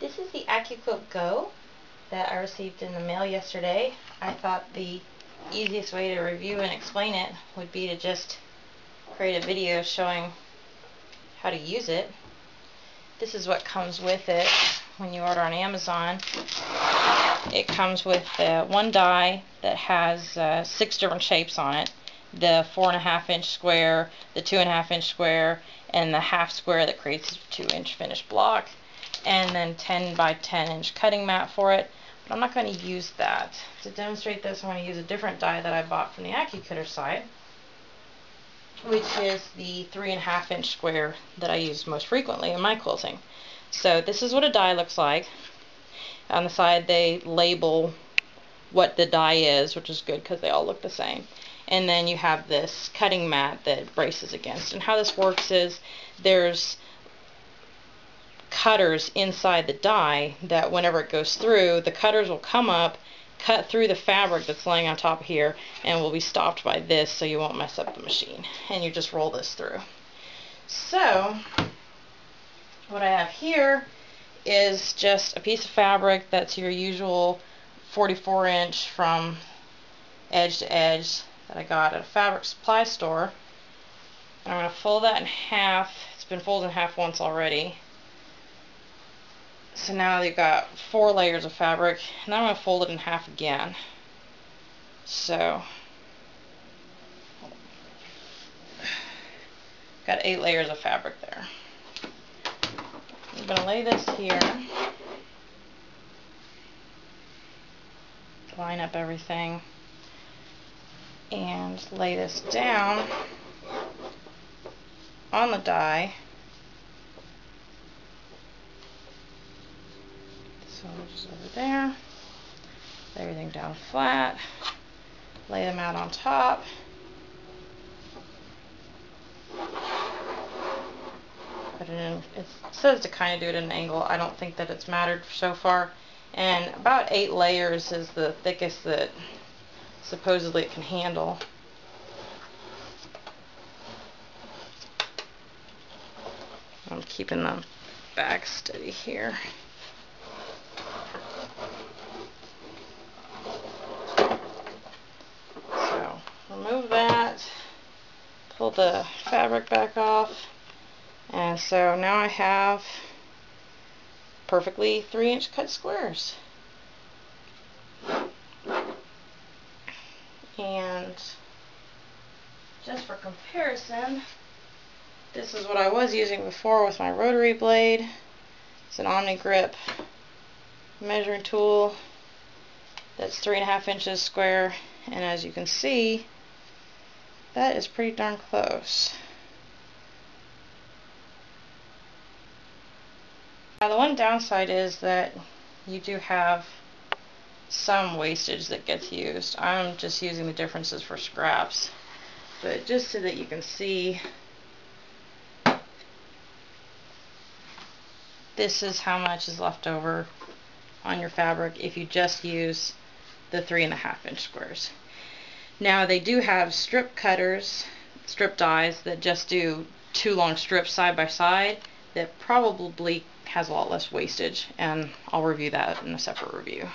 This is the AccuQuilt Go that I received in the mail yesterday. I thought the easiest way to review and explain it would be to just create a video showing how to use it. This is what comes with it when you order on Amazon. It comes with one die that has 6 different shapes on it. The 4.5-inch square, the 2.5-inch square, and the half square that creates a 2-inch finished block. And then 10 by 10-inch cutting mat for it. But I'm not going to use that. To demonstrate this, I'm going to use a different die that I bought from the AccuQuilt site, which is the 3.5-inch square that I use most frequently in my quilting. So this is what a die looks like. On the side they label what the die is, which is good because they all look the same. And then you have this cutting mat that braces against. And how this works is there's cutters inside the die that whenever it goes through, the cutters will come up, cut through the fabric that's laying on top here, and will be stopped by this so you won't mess up the machine. And you just roll this through. So what I have here is just a piece of fabric that's your usual 44-inch from edge to edge that I got at a fabric supply store. And I'm going to fold that in half. It's been folded in half once already. So now you've got 4 layers of fabric, and I'm going to fold it in half again. So got 8 layers of fabric there. I'm going to lay this here, line up everything, and lay this down on the die. So just over there, lay everything down flat, lay them out on top. Put it in. It says to kind of do it at an angle. I don't think that it's mattered so far. And about 8 layers is the thickest that supposedly it can handle. I'm keeping the back steady here. So remove that, pull the fabric back off, and so now I have perfectly 3-inch cut squares. And just for comparison, this is what I was using before with my rotary blade. It's an Omni Grip measuring tool that's 3.5 inches square, and as you can see, that is pretty darn close. Now the one downside is that you do have some wastage that gets used. I'm just using the differences for scraps, but just so that you can see, this is how much is left over on your fabric if you just use the 3.5-inch squares. Now they do have strip cutters, strip dies that just do 2 long strips side by side that probably has a lot less wastage, and I'll review that in a separate review.